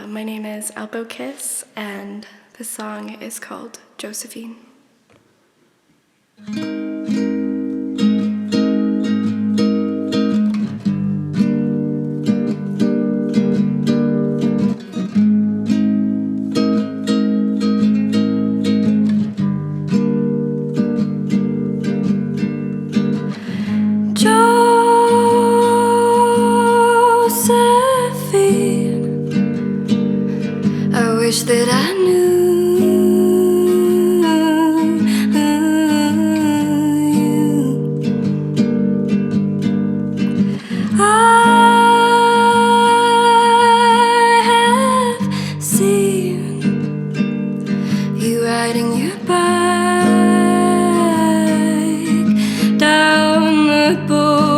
My name is Elbow Kiss, and the song is called Josephine. I wish that I knew you. I have seen you riding your bike down the boulevard.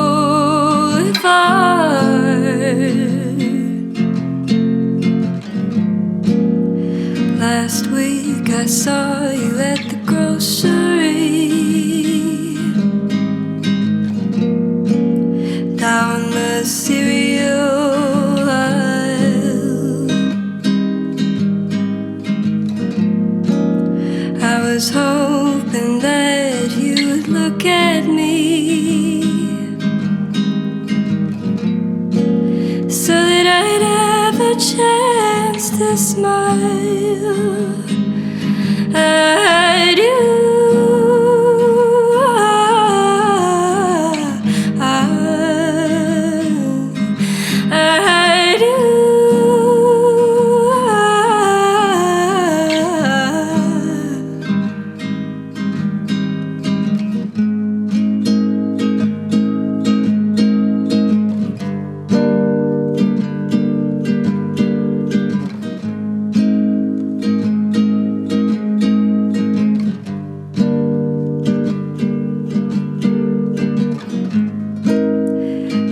Last week I saw you at the grocery, down the cereal aisle. I was hoping that you would look at me, so that I'd have a chance to smile at you. At you.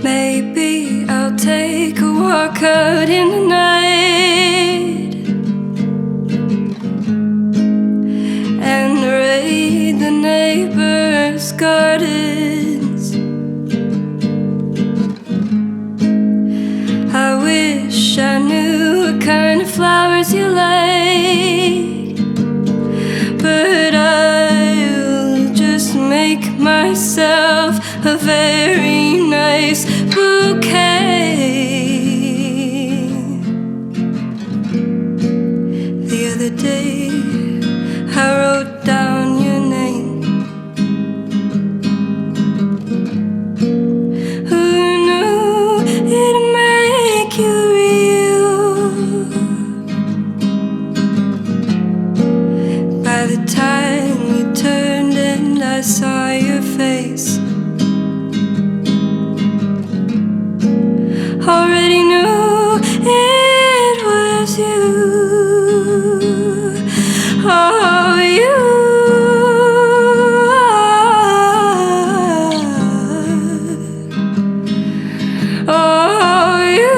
Maybe I'll take a walk out in the night and raid the neighbors' gardens. I wish I knew what kind of flowers you like, but I'll just make myself a very nice bouquet. The other day I wrote down your name. Who knew it'd make you real? By the time you turned and I saw your face, already knew it was you. Oh, you. Oh, you.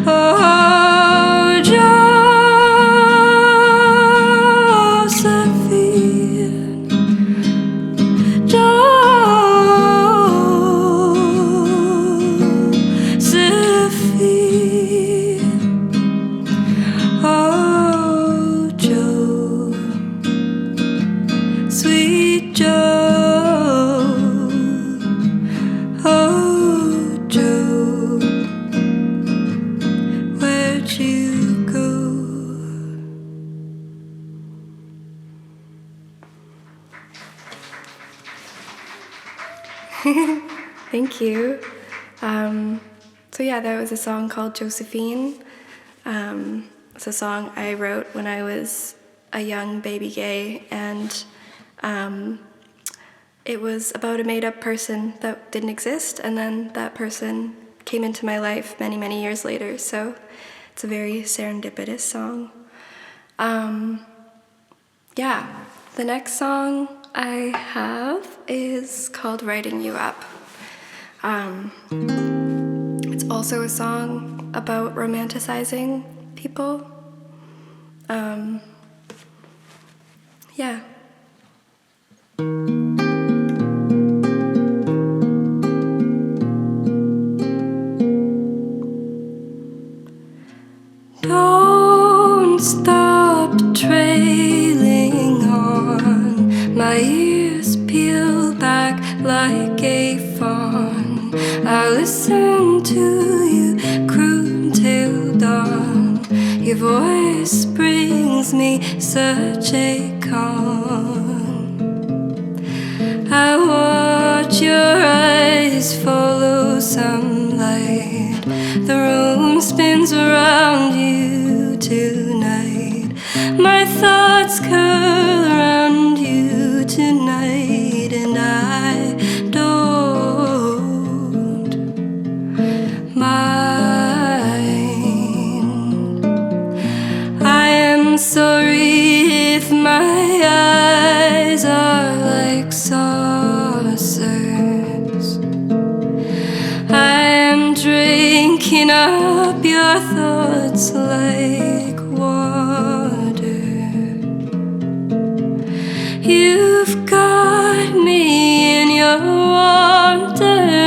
Oh, Josephine. Josephine. Oh, Joe, sweet Joe. Oh, Joe, where'd you go? Thank you. So yeah, that was a song called Josephine. It's a song I wrote when I was a young baby gay, and it was about a made-up person that didn't exist, and then that person came into my life many, many years later, so it's a very serendipitous song. Yeah, the next song I have is called Writing You Up. It's also a song about romanticizing people. Yeah. like a fawn. I listen to you croon till dawn. Your voice brings me such a calm. I watch your eyes follow some light. The room spins around you tonight. My thoughts curl around you tonight, and I don't mind. I am sorry if my eyes are like saucers. I am drinking up your thoughts like water. You've got me in your wandering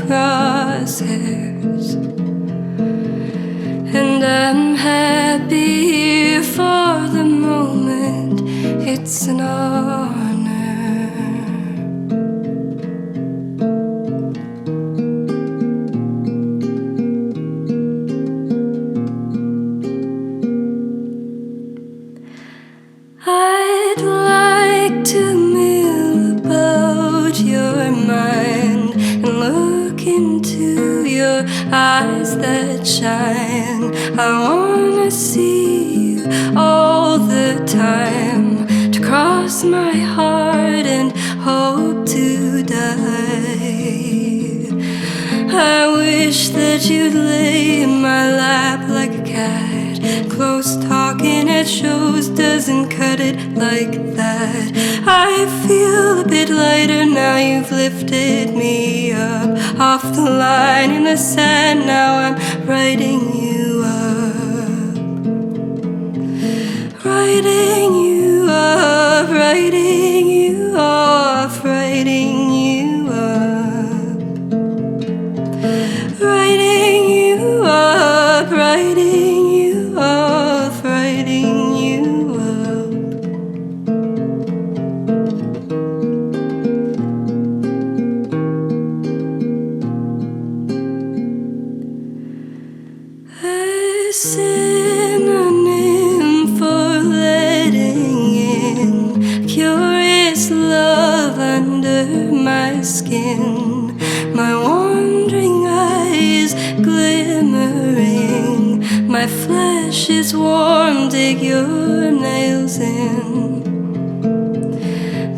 crosshairs, and I'm happy here for the moment. It's an honor. I'd like to mill about your mind and look into your eyes that shine. I wanna see you all the time, to cross my heart and hope to die. I wish that you'd lay in my lap like a cat. Close talking at shows doesn't cut it like that. I feel a bit lighter now you've lifted me up off the line in the sand. Now I'm writing you up, writing you up, writing you off, writing you up, writing you up, writing you off, writing you up. A synonym for letting in curious love under my skin. My wandering eyes glimmering, my flesh is warm, dig your nails in.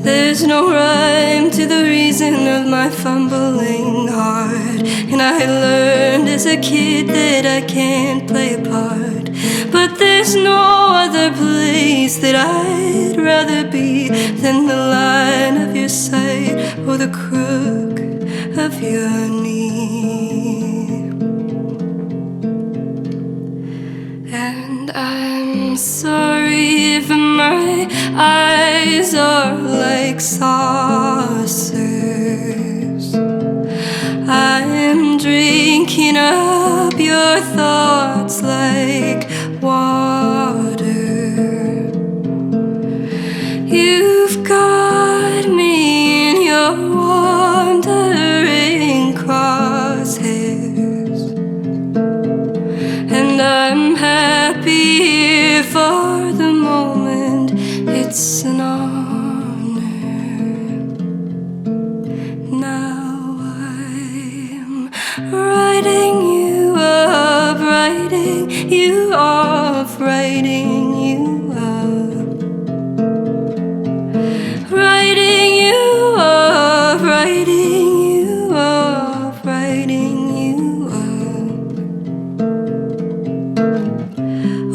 There's no rhyme to the reason of my fumbling heart, and I learned as a kid that I can't play a part. But there's no other place that I'd rather be than the line of your sight or the crook of your knee. And I'm sorry if my eyes are like saucers. I am drinking up your thoughts like water. You've got me in your wandering crosshairs, and I'm happy here for the moment. It's an honor. Now I'm writing you up, writing you off, writing you up, writing you up, writing you off, writing you up.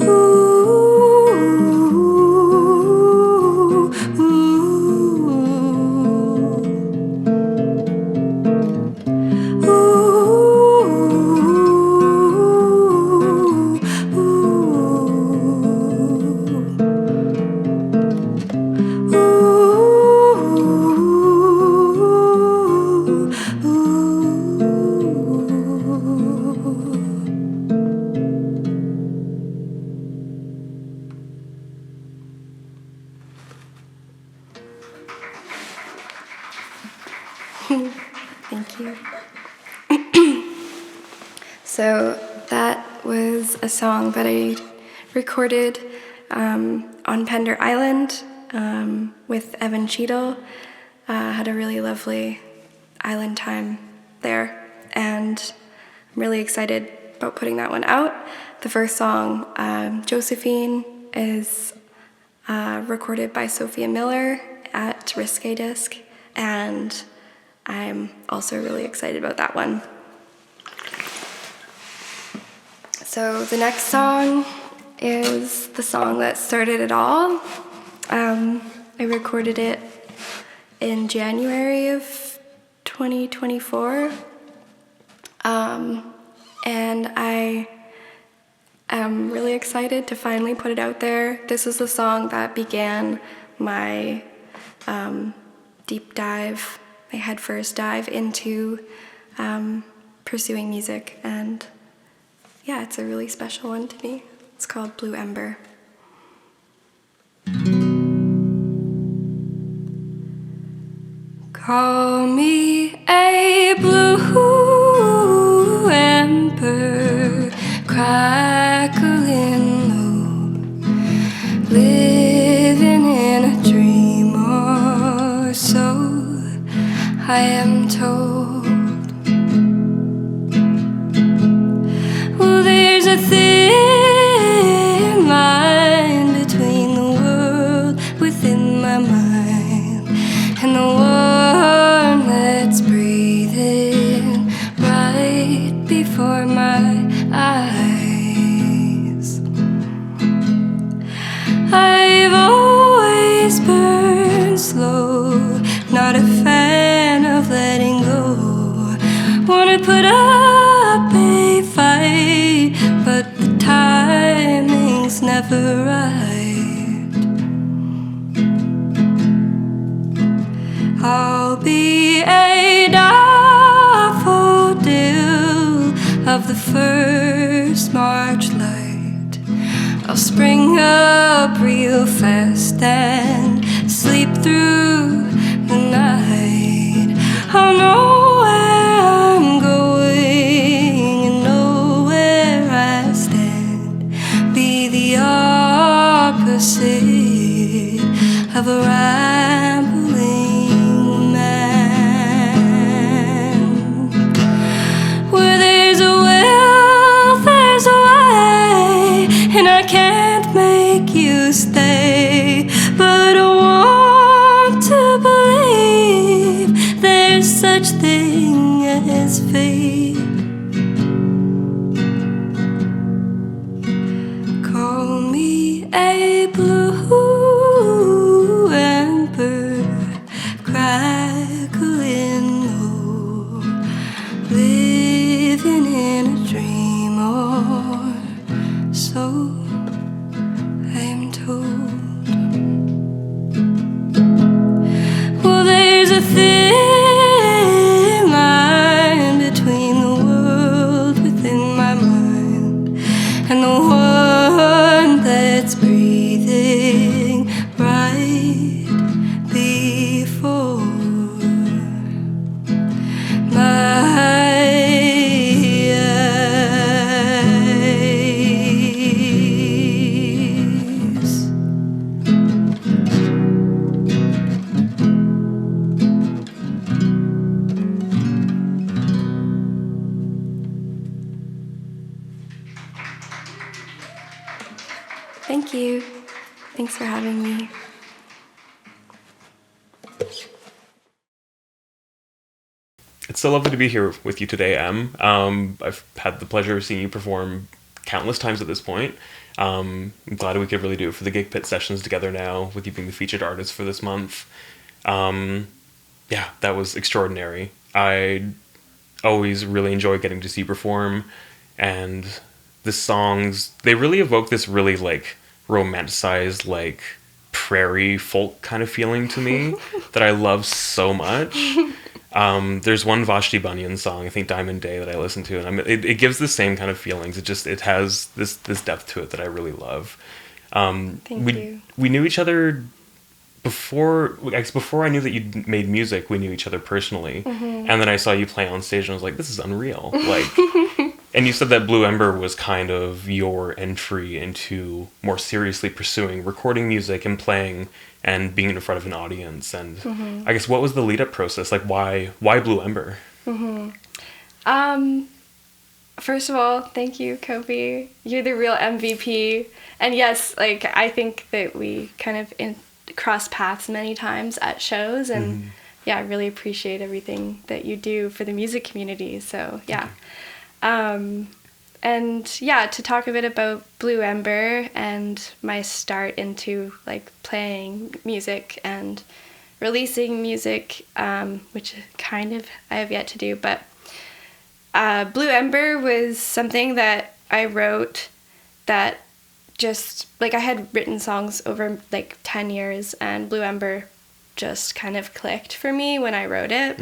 Ooh. Thank you. So that was a song that I recorded on Pender Island with Evan Cheadle. Had a really lovely island time there, and I'm really excited about putting that one out. The first song, Josephine, is recorded by Sophia Miller at Risque Disc, and I'm also really excited about that one. So the next song is the song that started it all. I recorded it in January of 2024, and I am really excited to finally put it out there. This is the song that began my deep dive, my headfirst dive into pursuing music, and yeah, it's a really special one to me. It's called Blue Ember. Call me a blue ember, crackling low, living in a dream or so, I am told. Well, there's a thin line between the world within my mind and the one that's breathing right before my eyes. I've always burned slow, not a fan of letting go. Wanna put up a fight, but the timing's never right. I'll be a daffodil of the first March light. I'll spring up real fast and sleep through the night. I'll know where I'm going and know where I stand. Be the opposite of a rambling man. Where there's a will, there's a way, and I can't make you stay, but I want to believe there's such thing as fate. Call me a blue ember, crackling low, living in a dream or so, I'm told. Well, there's a thin line between the world within my mind and the one that's breathing right before my eyes. Thank you. Thanks for having me. It's so lovely to be here with you today, Em. I've had the pleasure of seeing you perform countless times at this point. I'm glad we could really do it for the Gig Pit sessions together now, with you being the featured artist for this month. Yeah, that was extraordinary. I always really enjoy getting to see you perform, and the songs, they really evoke this really, like, romanticized, like, prairie folk kind of feeling to me that I love so much. There's one Vashti Bunyan song, I think Diamond Day, that I listen to, and it gives the same kind of feelings. It has this depth to it that I really love. Thank you. We knew each other before I knew that you made music, we knew each other personally, and then I saw you play on stage, and I was like, this is unreal. Like, and you said that Blue Ember was kind of your entry into more seriously pursuing recording music and playing and being in front of an audience. And I guess what was the lead up process? Like, why Blue Ember? First of all, thank you, Koby. You're the real MVP. And yes, like, I think that we kind of crossed paths many times at shows, and yeah, I really appreciate everything that you do for the music community. So yeah. And yeah, to talk a bit about Blue Ember and my start into like playing music and releasing music, which kind of I have yet to do, but Blue Ember was something that I wrote that just, like, I had written songs over like 10 years, and Blue Ember just kind of clicked for me when I wrote it.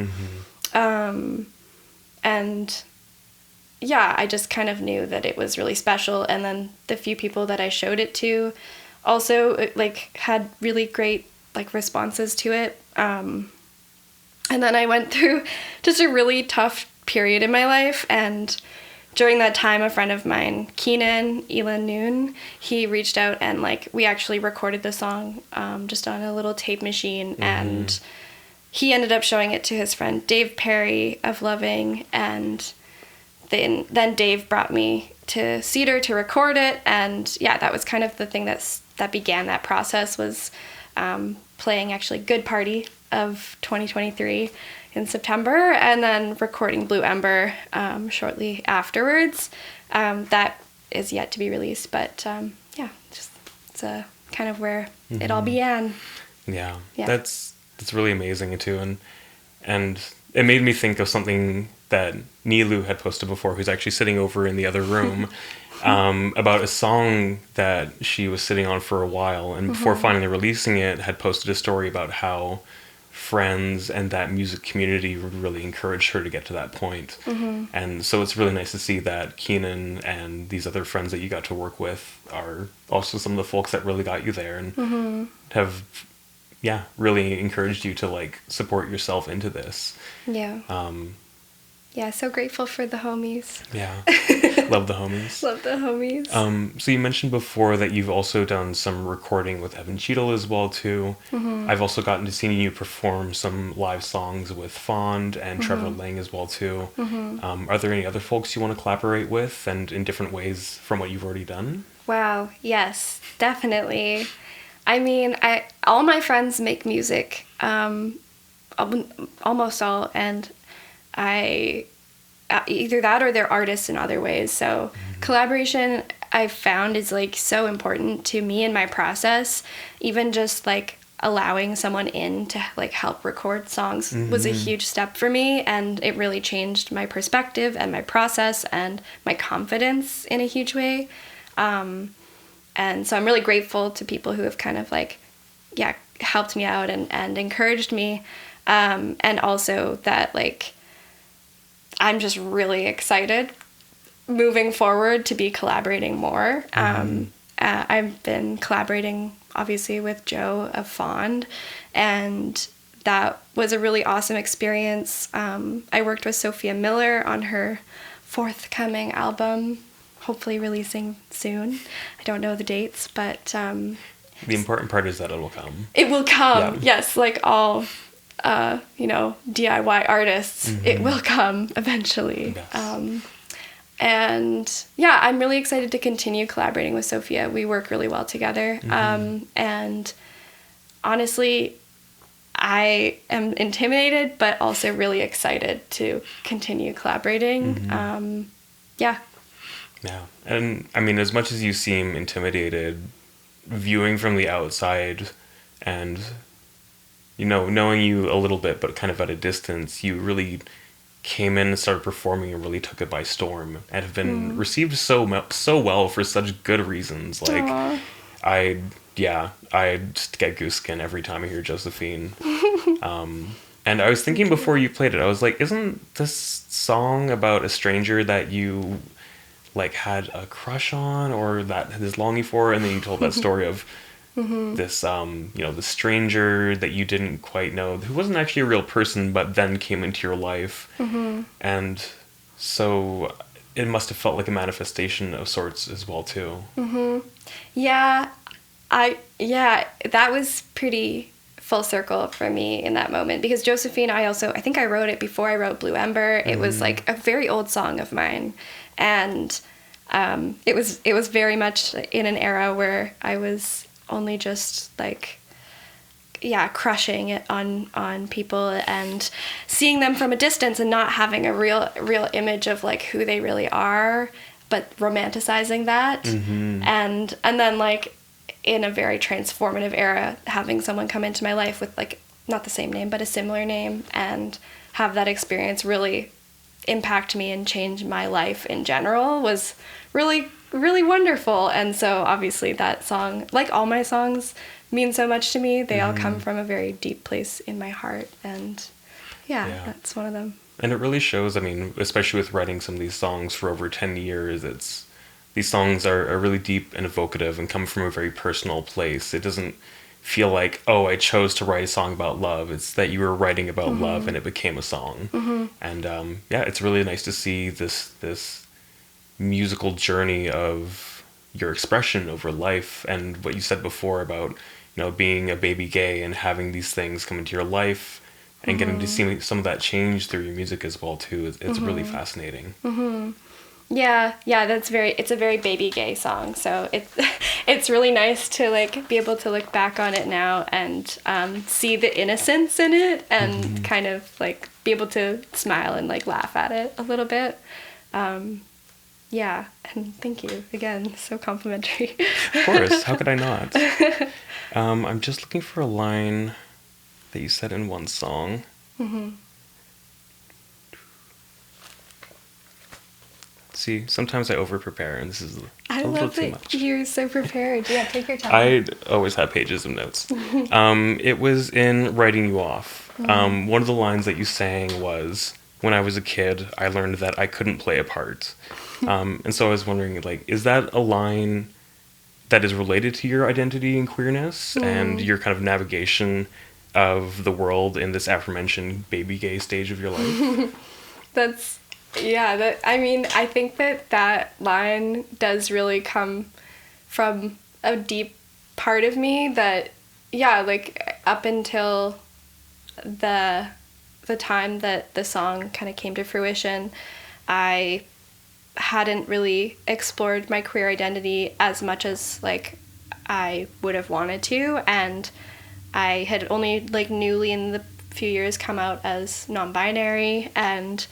And yeah, I just kind of knew that it was really special. And then the few people that I showed it to also like had really great like responses to it. And then I went through just a really tough period in my life, and during that time, a friend of mine, Keenan Elon Noon, he reached out, and like we actually recorded the song just on a little tape machine, and he ended up showing it to his friend Dave Perry of Loving, and then Dave brought me to Cedar to record it, and yeah, that was kind of the thing that began that process, was playing actually Good Party of 2023 in September, and then recording Blue Ember shortly afterwards. That is yet to be released, but yeah, just it's kind of where it all began. Yeah, that's really amazing too, and it made me think of something that Nilu had posted before, who's actually sitting over in the other room, about a song that she was sitting on for a while, and before finally releasing it, had posted a story about how friends and that music community really encouraged her to get to that point. And so it's really nice to see that Keenan and these other friends that you got to work with are also some of the folks that really got you there and have really encouraged you to like support yourself into this. Yeah, so grateful for the homies. Yeah, love the homies. Love the homies. So you mentioned before that you've also done some recording with Evan Cheadle as well too. I've also gotten to see you perform some live songs with Fond and Trevor Lang as well too. Are there any other folks you want to collaborate with, and in different ways from what you've already done? Wow, yes, definitely. I mean, all my friends make music, almost all, and I either that or they're artists in other ways. So collaboration, I've found, is like so important to me in my process. Even just like allowing someone in to like help record songs was a huge step for me, and it really changed my perspective and my process and my confidence in a huge way. And so I'm really grateful to people who have kind of like, helped me out and encouraged me. And also that like, I'm just really excited moving forward to be collaborating more. I've been collaborating obviously with Joe of Fond, and that was a really awesome experience. I worked with Sophia Miller on her forthcoming album, hopefully releasing soon. I don't know the dates, but the important part is that it will come. It will come, yes, like all DIY artists, it will come eventually. Yes. And yeah, I'm really excited to continue collaborating with Sophia. We work really well together. And honestly, I am intimidated, but also really excited to continue collaborating. Yeah. And I mean, as much as you seem intimidated, viewing from the outside and knowing you a little bit, but kind of at a distance, you really came in and started performing and really took it by storm, and have been received so well for such good reasons. Like, aww. I just get goose skin every time I hear Josephine. And I was thinking before you played it, I was like, isn't this song about a stranger that you like had a crush on or that is longing for? And then you told that story of this the stranger that you didn't quite know, who wasn't actually a real person, but then came into your life, and so it must have felt like a manifestation of sorts as well too. Yeah, that was pretty full circle for me in that moment, because Josephine, I think I wrote it before I wrote Blue Ember. It was like a very old song of mine, and it was very much in an era where I was only just like crushing it on people and seeing them from a distance and not having a real image of like who they really are, but romanticizing that. And then like in a very transformative era, having someone come into my life with like not the same name but a similar name and have that experience really impact me and change my life in general was really, really wonderful. And so obviously that song, like all my songs, mean so much to me. They all come from a very deep place in my heart, and that's one of them. And it really shows, I mean, especially with writing some of these songs for over 10 years, these songs are really deep and evocative and come from a very personal place. It doesn't feel like, oh, I chose to write a song about love. It's that you were writing about love and it became a song. And it's really nice to see this musical journey of your expression over life, and what you said before about being a baby gay and having these things come into your life and getting to see some of that change through your music as well too. It's really fascinating. It's a very baby gay song, so it's really nice to like be able to look back on it now and see the innocence in it, and kind of like be able to smile and like laugh at it a little bit. And thank you again, so complimentary. Of course, how could I not? I'm just looking for a line that you said in one song. See, sometimes I over-prepare, and this is a little too much. You're so prepared. Yeah, take your time. I always have pages of notes. It was in Writing You Off. One of the lines that you sang was, "When I was a kid, I learned that I couldn't play a part." And so I was wondering, like, is that a line that is related to your identity and queerness and your kind of navigation of the world in this aforementioned baby gay stage of your life? I think that line does really come from a deep part of me that, like up until the time that the song kind of came to fruition, I hadn't really explored my queer identity as much as like I would have wanted to, and I had only like newly in the few years come out as non-binary, and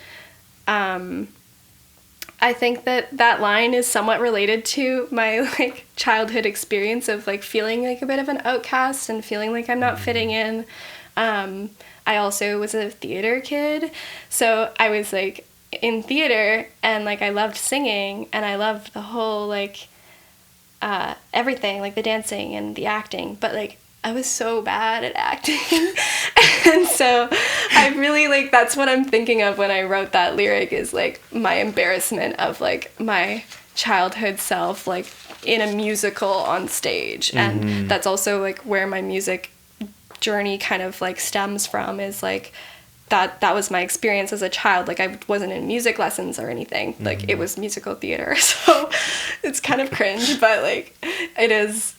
I think that line is somewhat related to my like childhood experience of like feeling like a bit of an outcast and feeling like I'm not fitting in. I also was a theater kid, so I was like in theater, and like I loved singing and I loved the whole like everything, like the dancing and the acting, but like I was so bad at acting. And so I really like, that's what I'm thinking of when I wrote that lyric, is like my embarrassment of like my childhood self like in a musical on stage. And that's also like where my music journey kind of like stems from, is like that was my experience as a child. Like I wasn't in music lessons or anything. Like it was musical theater. So it's kind of cringe, but like it is,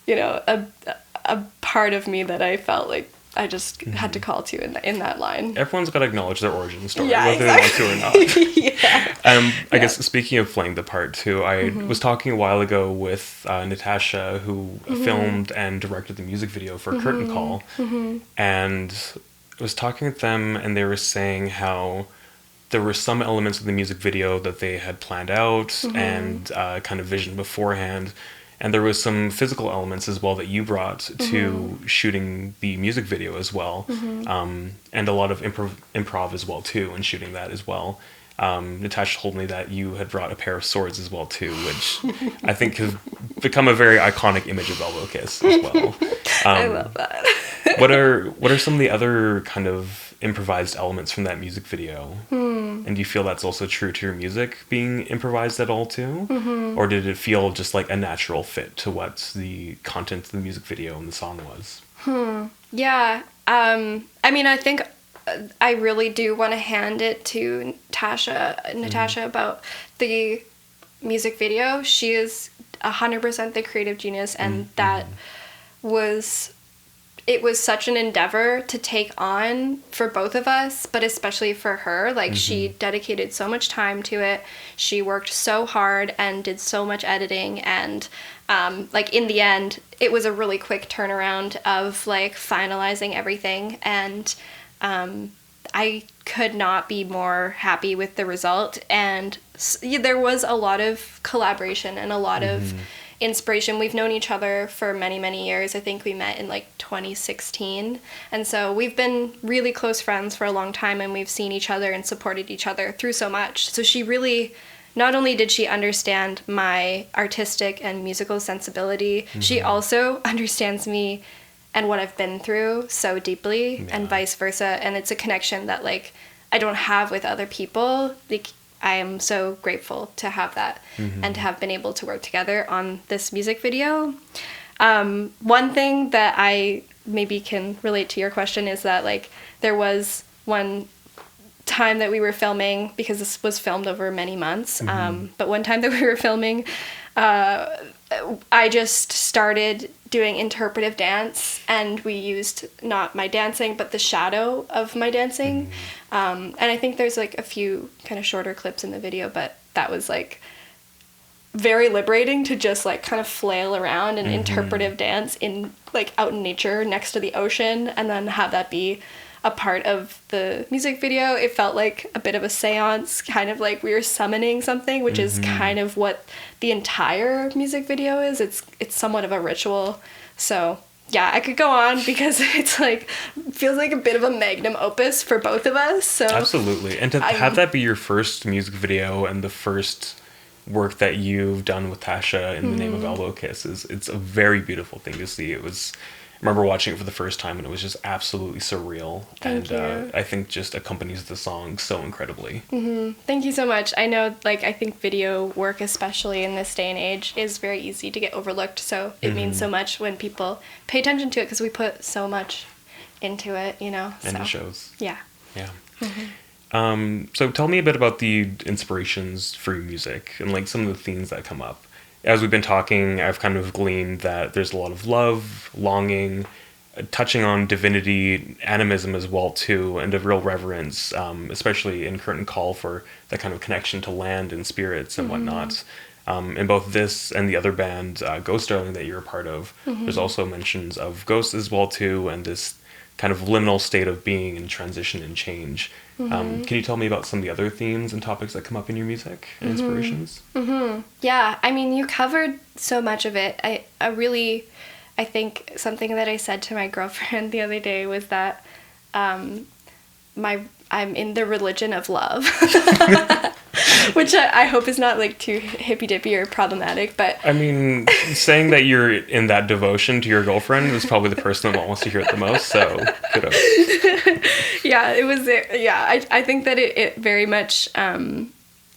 a part of me that I felt like I just had to call to in that line. Everyone's got to acknowledge their origin story, whether they want to or not. I guess speaking of playing the part too, I was talking a while ago with Natasha, who filmed and directed the music video for Curtain Call, and I was talking with them, and they were saying how there were some elements of the music video that they had planned out and kind of visioned beforehand. And there was some physical elements as well that you brought to shooting the music video as well. And a lot of improv as well too, and shooting that as well. Natasha told me that you had brought a pair of swords as well too, which I think has become a very iconic image of Elbow Kiss as well. I love that. What are some of the other kind of improvised elements from that music video? And do you feel that's also true to your music being improvised at all too? Or did it feel just like a natural fit to what the content of the music video and the song was? Yeah. I mean, I think I really do want to hand it to Natasha about the music video. She is 100% the creative genius, and that was... It was such an endeavor to take on for both of us, but especially for her. Like, she dedicated so much time to it. She worked so hard and did so much editing. And, like, in the end, it was a really quick turnaround of, like, finalizing everything. And I could not be more happy with the result. And there was a lot of collaboration and a lot of inspiration. We've known each other for many, many years. I think we met in like 2016. And so we've been really close friends for a long time, and we've seen each other and supported each other through so much. So she really, not only did she understand my artistic and musical sensibility, she also understands me and what I've been through so deeply, and vice versa. And it's a connection that, like, I don't have with other people. Like, I am so grateful to have that and to have been able to work together on this music video. One thing that I maybe can relate to your question is that, like, there was one time that we were filming, because this was filmed over many months, but one time that we were filming, I just started doing interpretive dance, and we used not my dancing, but the shadow of my dancing. And I think there's like a few kind of shorter clips in the video, but that was like very liberating to just like kind of flail around and interpretive dance in like out in nature next to the ocean, and then have that be a part of the music video. It felt like a bit of a seance, kind of like we were summoning something, which is kind of what the entire music video is. It's somewhat of a ritual. So yeah, I could go on because it's like, feels like a bit of a magnum opus for both of us. So absolutely. And to have that be your first music video and the first work that you've done with Tasha in the name of Elbow Kiss it's a very beautiful thing to see. I remember watching it for the first time, and it was just absolutely surreal. Thank you. I think just accompanies the song so incredibly. Thank you so much. I know, like, I think video work, especially in this day and age, is very easy to get overlooked. So it means so much when people pay attention to it, because we put so much into it, you know. And it shows. Yeah. Yeah. So tell me a bit about the inspirations for your music and like some of the themes that come up. As we've been talking, I've kind of gleaned that there's a lot of love, longing, touching on divinity, animism as well too, and a real reverence, especially in Curtain Call, for that kind of connection to land and spirits and whatnot. In both this and the other band, Ghost Darling, that you're a part of, there's also mentions of ghosts as well too, and this kind of liminal state of being and transition and change. Can you tell me about some of the other themes and topics that come up in your music and inspirations? Yeah, I mean, you covered so much of it. I think something that I said to my girlfriend the other day was that I'm in the religion of love, which I hope is not like too hippy-dippy or problematic, but... I mean, saying that you're in that devotion to your girlfriend is probably the person that wants to hear it the most, so kudos. Yeah, it was, I think that it very much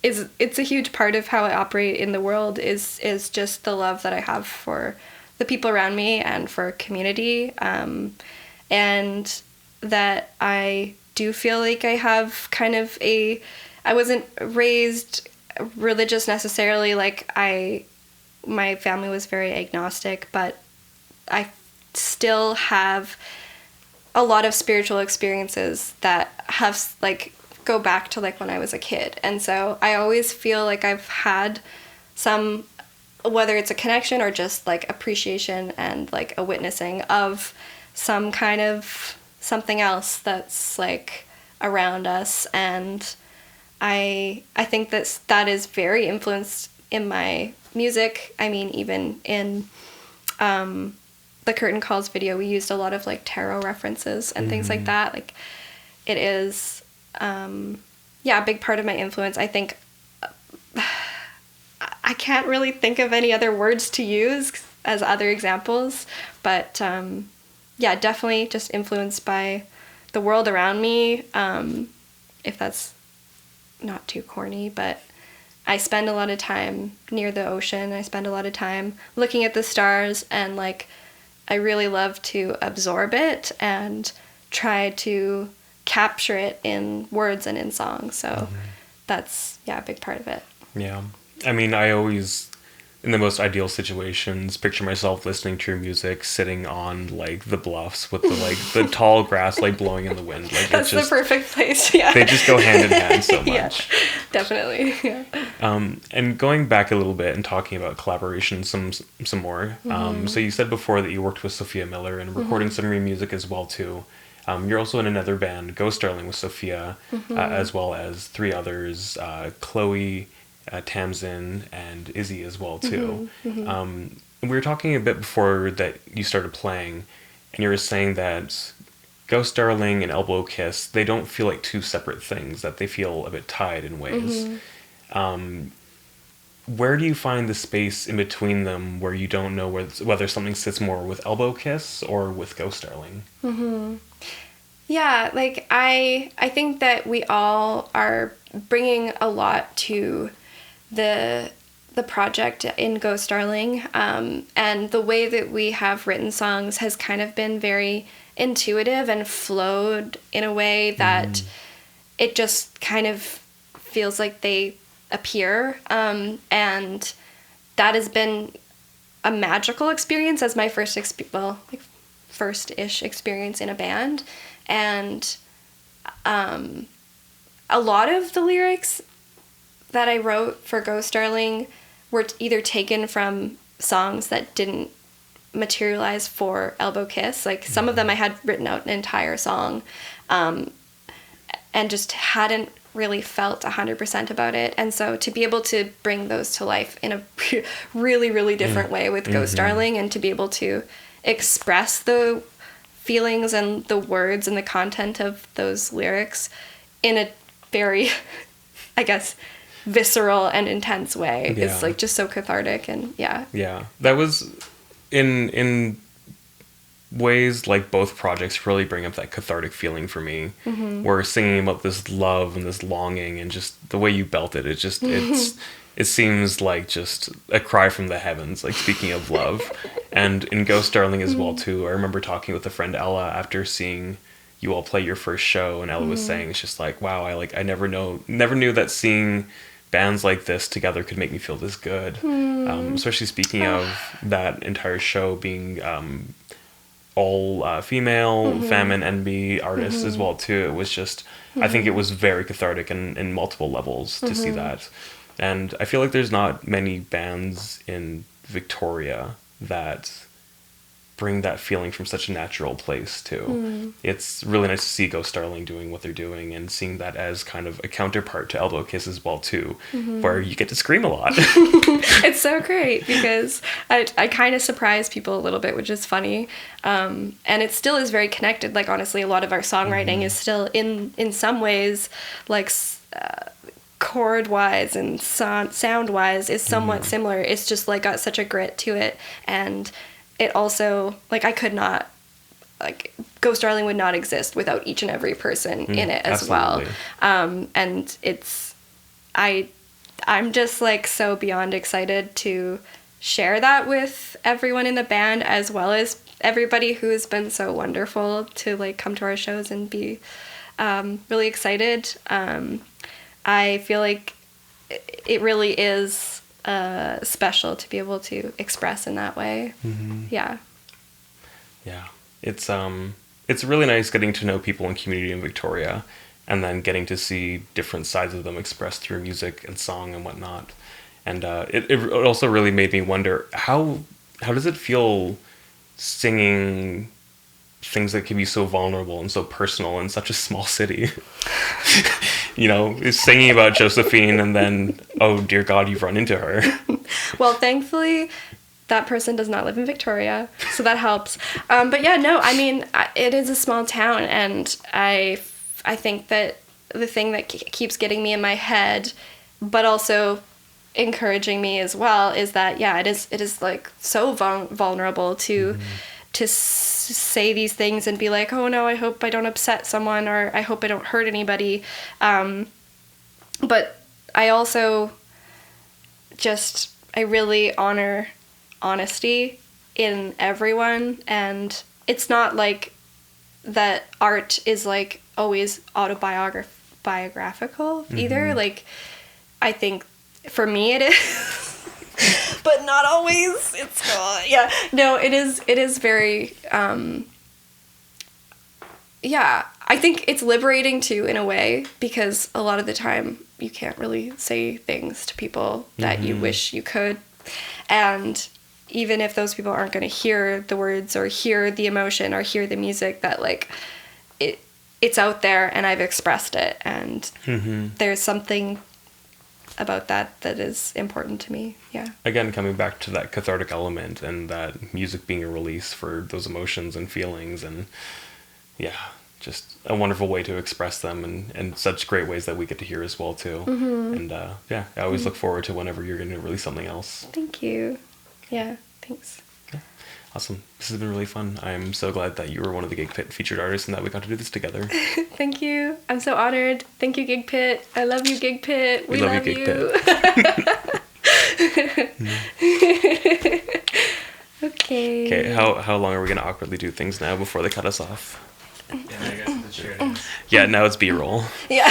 it's a huge part of how I operate in the world is just the love that I have for the people around me and for community, and that I do feel like I have kind of I wasn't raised religious necessarily, like my family was very agnostic, but I still have a lot of spiritual experiences that have like go back to like when I was a kid. And so I always feel like I've had some, whether it's a connection or just like appreciation and like a witnessing of some kind of something else that's like around us. And I think that is very influenced in my music. I mean, even in the Curtain Calls video, we used a lot of like tarot references and things like that. Like, it is yeah, a big part of my influence, I think, I can't really think of any other words to use as other examples, but yeah, definitely just influenced by the world around me, if that's not too corny, but I spend a lot of time near the ocean. I spend a lot of time looking at the stars, and like I really love to absorb it and try to capture it in words and in songs. So that's, yeah, a big part of it. Yeah. I mean, I always, in the most ideal situations, picture myself listening to your music, sitting on like the bluffs with the like the tall grass like blowing in the wind. Like that's the perfect place. Yeah. They just go hand in hand so much. Yeah, definitely. Yeah. And going back a little bit and talking about collaboration some more. So you said before that you worked with Sophia Miller and recording some of your music as well too. You're also in another band, Ghost Darling, with Sophia, as well as 3 others, Chloe, Tamsin, and Izzy as well too. We were talking a bit before that you started playing, and you were saying that Ghost Darling and Elbow Kiss, they don't feel like 2 separate things, that they feel a bit tied in ways. Where do you find the space in between them where you don't know whether something sits more with Elbow Kiss or with Ghost Darling? Yeah, like I think that we all are bringing a lot to the project in Ghost Darling, and the way that we have written songs has kind of been very intuitive and flowed in a way that it just kind of feels like they appear, and that has been a magical experience as my first-ish experience in a band. And a lot of the lyrics that I wrote for Ghost Darling were either taken from songs that didn't materialize for Elbow Kiss. Like some of them I had written out an entire song, and just hadn't really felt 100% about it. And so to be able to bring those to life in a really, really different way with Ghost Darling, and to be able to express the feelings and the words and the content of those lyrics in a very, I guess, visceral and intense way. Yeah. It's like just so cathartic, and yeah. That was in ways like both projects really bring up that cathartic feeling for me, where singing about this love and this longing, and just the way you belt it, it seems like just a cry from the heavens, like speaking of love. And in Ghost Darling as well too, I remember talking with a friend, Ella, after seeing you all play your first show, and Ella was saying, it's just like, wow, I never knew that seeing bands like this together could make me feel this good. Especially speaking of that entire show being all female, femme and NB artists as well too. It was just, I think it was very cathartic in multiple levels to see that. And I feel like there's not many bands in Victoria that bring that feeling from such a natural place too. It's really nice to see Ghost Darling doing what they're doing, and seeing that as kind of a counterpart to Elbow Kiss as well too, where you get to scream a lot. It's so great because I kind of surprise people a little bit, which is funny. And it still is very connected. Like, honestly, a lot of our songwriting is still in some ways like chord-wise and sound-wise is somewhat similar. It's just like got such a grit to it, and it also, like, I could not, like, Ghost Darling would not exist without each and every person in it as absolutely. well. And I'm just like so beyond excited to share that with everyone in the band, as well as everybody who's been so wonderful to like come to our shows and be really excited. I feel like it really is special to be able to express in that way. Yeah. It's really nice getting to know people in community in Victoria, and then getting to see different sides of them expressed through music and song and whatnot. And it also really made me wonder, how does it feel singing things that can be so vulnerable and so personal in such a small city? You know, singing about Josephine, and then, oh dear God, you've run into her. Well, thankfully, that person does not live in Victoria, so that helps. But yeah, no, I mean, it is a small town, and I think that the thing that keeps getting me in my head, but also encouraging me as well, is that it is like so vulnerable to say these things and be like, oh no, I hope I don't upset someone, or I hope I don't hurt anybody. But I also I really honor honesty in everyone, and it's not like that art is like always autobiographical either. Like, I think for me it is, but not always. It's not. Yeah, no, it is very. I think it's liberating too, in a way, because a lot of the time you can't really say things to people that you wish you could, and even if those people aren't going to hear the words or hear the emotion or hear the music, that like it's out there and I've expressed it, and there's something about that is important to me. Yeah. Again, coming back to that cathartic element and that music being a release for those emotions and feelings, and just a wonderful way to express them, and such great ways that we get to hear as well too. And I always look forward to whenever you're going to release something else. Thank you. Yeah, thanks. Yeah. Awesome. This has been really fun. I'm so glad that you were one of the Gigpit featured artists and that we got to do this together. Thank you. I'm so honored. Thank you, Gigpit. I love you, Gigpit. We love you, Gigpit. Okay, how long are we going to awkwardly do things now before they cut us off? Yeah, I guess it's true. Yeah, now it's B-roll. Yeah.